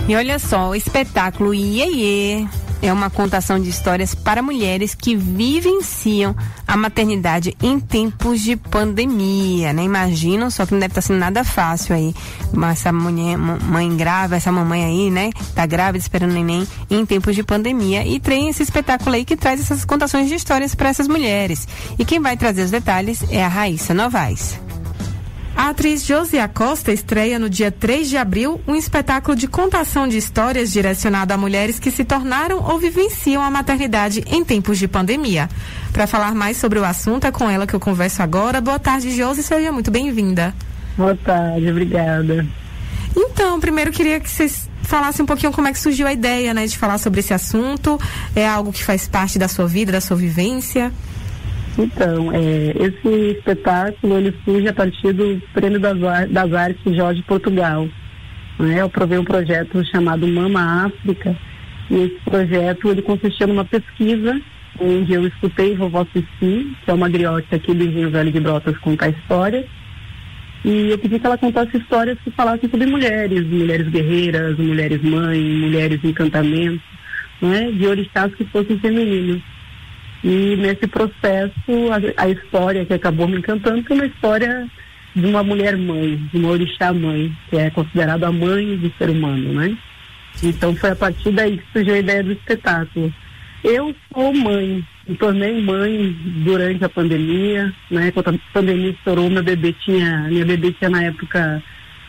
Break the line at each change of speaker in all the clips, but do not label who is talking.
E olha só, o espetáculo Iê é uma contação de histórias para mulheres que vivenciam a maternidade em tempos de pandemia, né? Imaginam, só que não deve estar sendo nada fácil aí. Mas essa mãe grávida, essa mamãe aí, né? Tá grávida, esperando neném em tempos de pandemia. E tem esse espetáculo aí que traz essas contações de histórias para essas mulheres. E quem vai trazer os detalhes é a Raíssa Novaes.
A atriz Josi Acosta estreia no dia 3 de abril um espetáculo de contação de histórias direcionado a mulheres que se tornaram ou vivenciam a maternidade em tempos de pandemia. Para falar mais sobre o assunto, é com ela que eu converso agora. Boa tarde, Josi, seja muito bem-vinda.
Boa tarde, obrigada.
Então, primeiro queria que vocês falassem um pouquinho como é que surgiu a ideia, né, de falar sobre esse assunto. É algo que faz parte da sua vida, da sua vivência?
Então, esse espetáculo ele surge a partir do Prêmio das Artes Jorge Portugal. Né? Eu provei um projeto chamado Mama África, e esse projeto ele consistia numa pesquisa onde eu escutei vovó Cici, que é uma griote aqui do Engenho Velho de Brotas, contar histórias, e eu pedi que ela contasse histórias que falassem sobre mulheres guerreiras, mulheres mães, mulheres encantamento, né? De orixás que fossem femininos. E nesse processo, a história que acabou me encantando foi uma história de uma mulher mãe, de uma orixá mãe, que é considerada a mãe do ser humano, né? Então foi a partir daí que surgiu a ideia do espetáculo. Eu sou mãe, me tornei mãe durante a pandemia, né? Quando a pandemia estourou, minha bebê tinha na época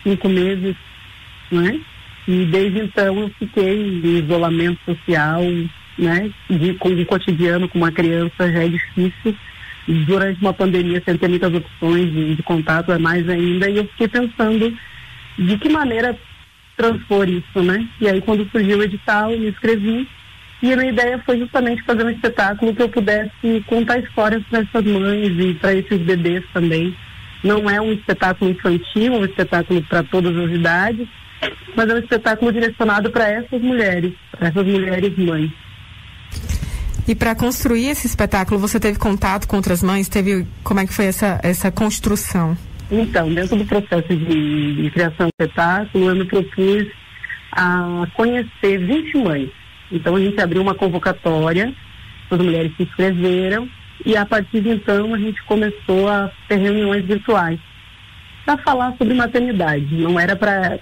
5 meses, né? E desde então eu fiquei em isolamento social, né, com o cotidiano com uma criança já é difícil, durante uma pandemia sem ter muitas opções de contato é mais ainda, e eu fiquei pensando de que maneira transpor isso, né? E aí quando surgiu o edital, eu me inscrevi, e a minha ideia foi justamente fazer um espetáculo que eu pudesse contar histórias para essas mães e para esses bebês também. Não é um espetáculo infantil, é um espetáculo para todas as idades, mas é um espetáculo direcionado para essas mulheres mães.
E para construir esse espetáculo, você teve contato com outras mães? Como é que foi essa construção?
Então, dentro do processo de criação do espetáculo, eu me propus a conhecer 20 mães. Então, a gente abriu uma convocatória, as mulheres se inscreveram, e a partir de então a gente começou a ter reuniões virtuais para falar sobre maternidade. Não era para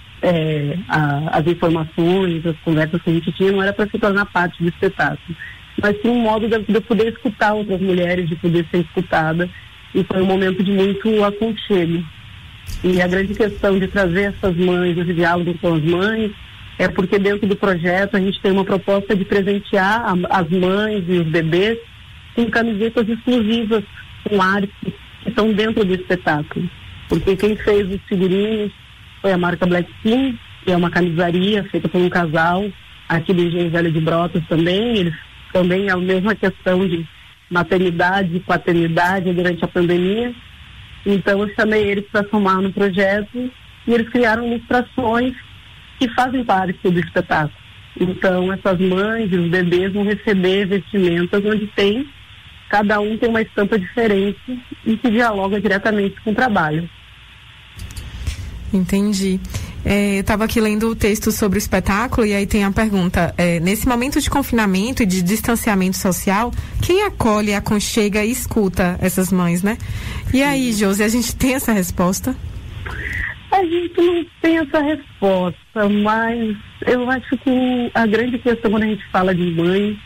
as informações, as conversas que a gente tinha, não era para se tornar parte do espetáculo, mas sim um modo de eu poder escutar outras mulheres, de poder ser escutada, e foi um momento de muito aconchego. E a grande questão de trazer essas mães, esse diálogo com as mães, é porque dentro do projeto a gente tem uma proposta de presentear as mães e os bebês com camisetas exclusivas, com artes que estão dentro do espetáculo. Porque quem fez os figurinos foi a marca Black King, que é uma camisaria feita por um casal aqui do Engenho Velho de Brotas também. Eles também é a mesma questão de maternidade e paternidade durante a pandemia. Então eu chamei eles para somar no projeto e eles criaram ilustrações que fazem parte do espetáculo. Então essas mães e os bebês vão receber vestimentas onde cada um tem uma estampa diferente e que dialoga diretamente com o trabalho.
Entendi. Eu estava aqui lendo o texto sobre o espetáculo e aí tem a pergunta, nesse momento de confinamento e de distanciamento social, quem acolhe, aconchega e escuta essas mães, né? E aí, Josi, a gente tem essa resposta?
A gente não tem essa resposta, mas eu acho que a grande questão quando a gente fala de mãe,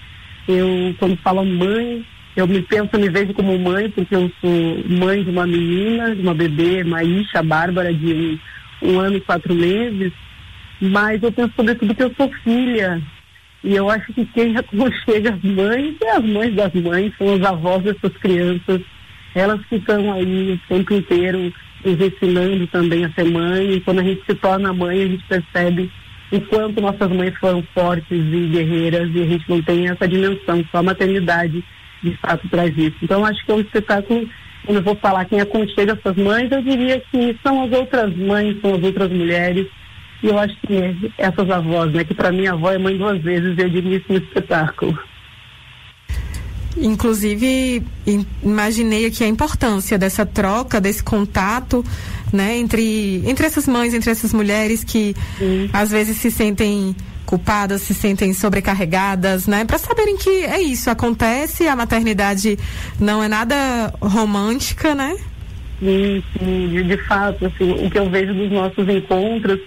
quando falo mãe, eu me vejo como mãe, porque eu sou mãe de uma menina, de uma bebê, Maíša Bárbara, de 1 ano e 4 meses, mas eu penso sobretudo que eu sou filha, e eu acho que quem aconchega as mães é as mães das mães, são as avós dessas crianças, elas que estão aí o tempo inteiro nos ensinando também a ser mãe, e quando a gente se torna mãe, a gente percebe o quanto nossas mães foram fortes e guerreiras, e a gente não tem essa dimensão, só a maternidade de fato traz isso. Então acho que é um espetáculo, quando eu vou falar quem aconchega essas mães, eu diria que são as outras mães, são as outras mulheres, e eu acho que essas avós, né, que para mim a avó é mãe 2 vezes, eu diria isso no espetáculo.
Inclusive, imaginei aqui a importância dessa troca, desse contato né, entre essas mães, entre essas mulheres que às vezes se sentem culpadas, se sentem sobrecarregadas, né? Para saberem que é isso, acontece, a maternidade não é nada romântica, né?
Sim, de fato, assim, o que eu vejo dos nossos encontros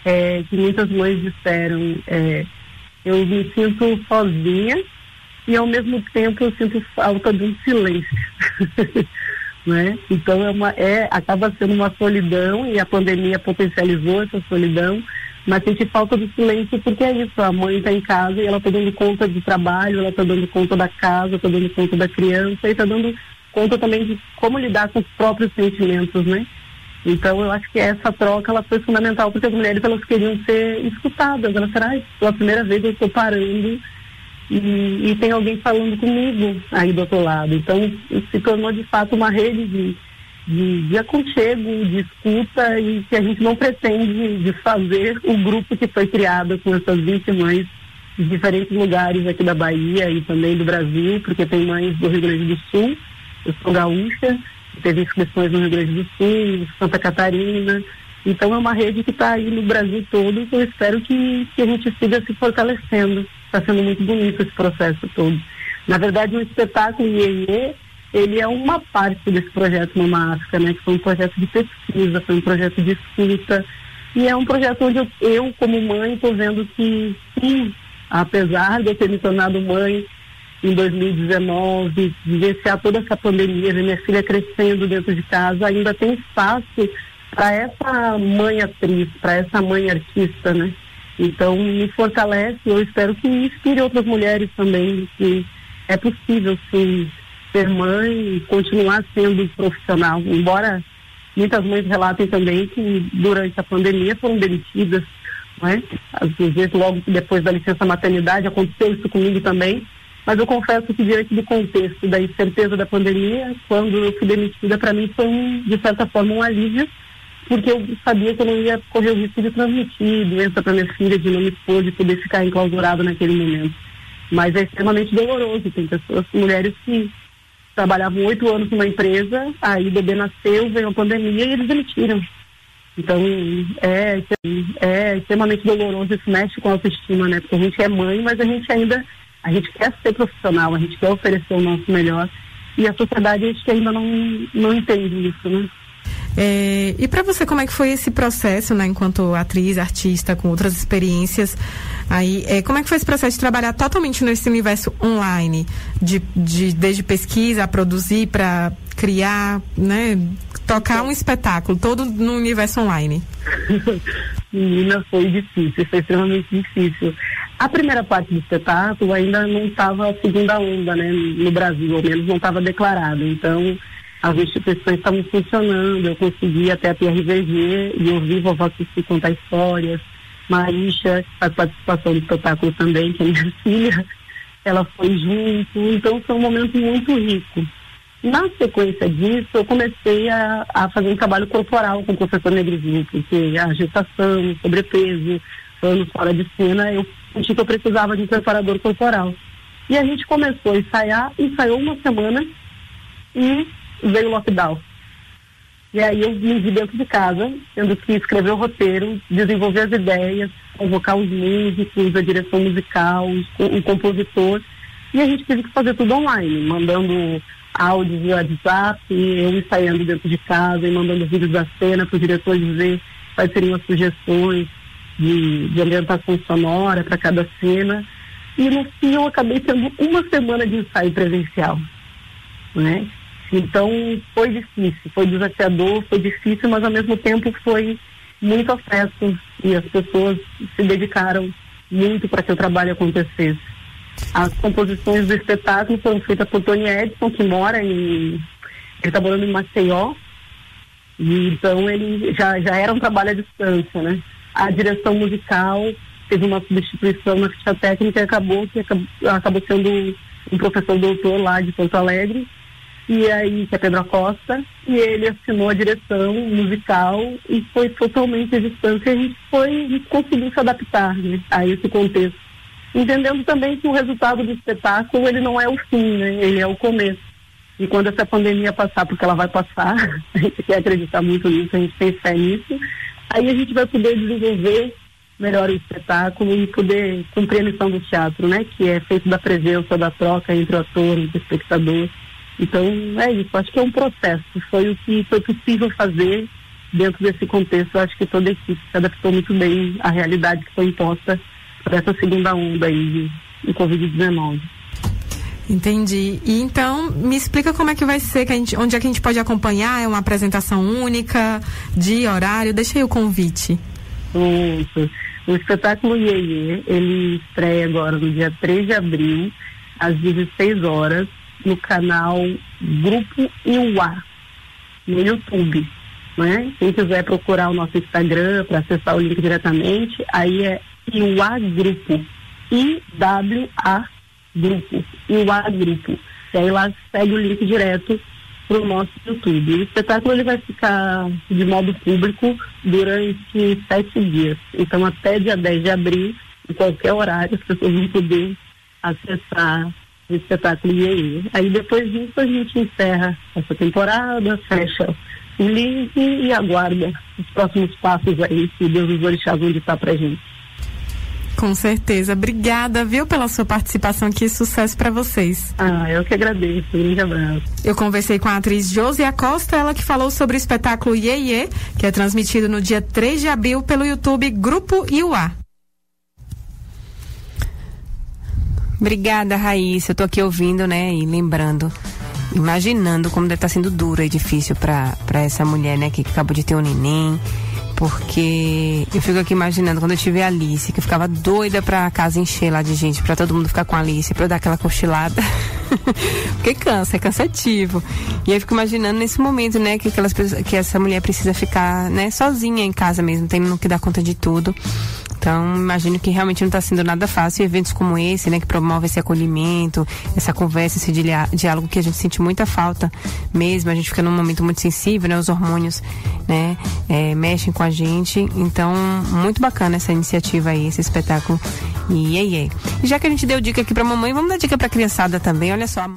é que muitas mães disseram, eu me sinto sozinha e ao mesmo tempo eu sinto falta de um silêncio, né? Então acaba sendo uma solidão e a pandemia potencializou essa solidão, mas sente falta do silêncio porque é isso, a mãe está em casa e ela está dando conta do trabalho, ela está dando conta da casa, está dando conta da criança e está dando conta também de como lidar com os próprios sentimentos, né? Então eu acho que essa troca ela foi fundamental porque as mulheres elas queriam ser escutadas, elas falaram, pela primeira vez eu estou parando e tem alguém falando comigo aí do outro lado. Então se tornou de fato uma rede de aconchego, de escuta e que a gente não pretende desfazer o grupo que foi criado com essas 20 mães de diferentes lugares aqui da Bahia e também do Brasil, porque tem mães do Rio Grande do Sul, eu sou gaúcha, teve inscrições no Rio Grande do Sul, Santa Catarina, então é uma rede que está aí no Brasil todo e eu espero que a gente siga se fortalecendo. Está sendo muito bonito esse processo todo. Na verdade, o espetáculo Iê, ele é uma parte desse projeto Mama África, né? Que foi um projeto de pesquisa, foi um projeto de escuta e é um projeto onde eu como mãe, estou vendo que sim, apesar de eu ter me tornado mãe em 2019, vivenciar toda essa pandemia, ver minha filha crescendo dentro de casa, ainda tem espaço para essa mãe atriz, para essa mãe artista, né? Então me fortalece, eu espero que inspire outras mulheres também, que é possível sim ser mãe e continuar sendo profissional, embora muitas mães relatem também que durante a pandemia foram demitidas, não é? Às vezes logo depois da licença maternidade aconteceu isso comigo também, mas eu confesso que diante do contexto da incerteza da pandemia, quando eu fui demitida, para mim foi de certa forma um alívio, porque eu sabia que eu não ia correr o risco de transmitir doença para minha filha, de não me expor, de poder ficar enclausurado naquele momento. Mas é extremamente doloroso, tem pessoas, mulheres que trabalhavam 8 anos numa empresa, aí o bebê nasceu, veio a pandemia e eles demitiram. Então, é extremamente doloroso, isso mexe com a autoestima, né? Porque a gente é mãe, mas a gente quer ser profissional, a gente quer oferecer o nosso melhor e a sociedade acho que ainda não entende isso, né?
E para você, como é que foi esse processo, né, enquanto atriz, artista, com outras experiências aí, como é que foi esse processo de trabalhar totalmente nesse universo online, desde pesquisa a produzir, para criar, né, tocar um espetáculo, todo no universo online?
Menina, foi difícil, foi extremamente difícil. A primeira parte do espetáculo ainda não estava a segunda onda, né, no Brasil, ao menos não estava declarado, então as instituições estavam funcionando, eu consegui até a PRVG e eu vi Vovó Cici contar histórias, Marisha, a participação do espetáculo também, que é minha filha, ela foi junto, então foi um momento muito rico. Na sequência disso, eu comecei a fazer um trabalho corporal com o professor Negrezinho, porque a gestação, o sobrepeso, anos fora de cena, eu senti que eu precisava de um preparador corporal. E a gente começou a ensaiou uma semana e veio o lockdown. E aí eu me vi dentro de casa, tendo que escrever o roteiro, desenvolver as ideias, convocar os músicos, a direção musical, o compositor, e a gente teve que fazer tudo online, mandando áudios via WhatsApp, eu ensaiando dentro de casa e mandando vídeos da cena para o diretor dizer quais seriam as sugestões de ambientação sonora para cada cena. E no fim eu acabei tendo uma semana de ensaio presencial, né? Então foi difícil, foi desafiador, foi difícil, mas ao mesmo tempo foi muito afeto e as pessoas se dedicaram muito para que o trabalho acontecesse. As composições do espetáculo foram feitas por Tony Edson, que ele está morando em Maceió, e então ele já era um trabalho à distância, né? A direção musical teve uma substituição na ficha técnica e acabou sendo um professor doutor lá de Porto Alegre, e aí, que é Pedro Acosta, e ele assinou a direção musical e foi totalmente à distância, e a gente conseguiu se adaptar, né, a esse contexto. Entendendo também que o resultado do espetáculo, ele não é o fim, né, ele é o começo. E quando essa pandemia passar, porque ela vai passar, a gente quer acreditar muito nisso, a gente tem fé nisso, aí a gente vai poder desenvolver melhor o espetáculo e poder cumprir a missão do teatro, né? Que é feito da presença, da troca entre o ator e o espectador. Então, é isso. Acho que é um processo. Foi o que foi possível fazer dentro desse contexto. Acho que toda a equipe se adaptou muito bem à realidade que foi imposta por essa segunda onda aí de Covid-19.
Entendi. E então, me explica como é que vai ser, onde é que a gente pode acompanhar? É uma apresentação única, dia, horário? Deixa aí o convite.
Isso. O espetáculo Iê, ele estreia agora no dia 3 de abril, às 16 horas, no canal Grupo Iuá, no YouTube. Né? Quem quiser procurar o nosso Instagram para acessar o link diretamente, aí é Iuá Grupo, I-W-A Grupo, Iuá Grupo. E aí lá segue o link direto para o nosso YouTube. O espetáculo ele vai ficar de modo público durante 7 dias. Então até dia 10 de abril, em qualquer horário, as pessoas vão poder acessar o espetáculo Iê. Aí depois disso a gente encerra essa temporada, fecha o link e aguarda os próximos passos aí, que Deus os orixás vão ditar pra gente.
Com certeza. Obrigada, viu, pela sua participação aqui. Sucesso para vocês.
Eu que agradeço. Um grande abraço.
Eu conversei com a atriz Josi Acosta, ela que falou sobre o espetáculo Iê, que é transmitido no dia 3 de abril pelo YouTube Grupo Iuá.
Obrigada, Raíssa. Eu tô aqui ouvindo, né, e lembrando, imaginando como deve estar sendo duro e difícil para essa mulher, né, que acabou de ter um neném. Porque eu fico aqui imaginando quando eu tive a Alice, que eu ficava doida pra casa encher lá de gente, pra todo mundo ficar com a Alice, pra eu dar aquela cochilada. Porque cansa, é cansativo. E aí eu fico imaginando nesse momento, né, que essa mulher precisa ficar, né, sozinha em casa mesmo, tendo que dar conta de tudo. Então, imagino que realmente não está sendo nada fácil. Eventos como esse, né, que promovem esse acolhimento, essa conversa, esse diálogo que a gente sente muita falta mesmo. A gente fica num momento muito sensível, né, os hormônios, né, mexem com a gente. Então, muito bacana essa iniciativa aí, esse espetáculo. E já que a gente deu dica aqui pra mamãe, vamos dar dica pra criançada também. Olha só.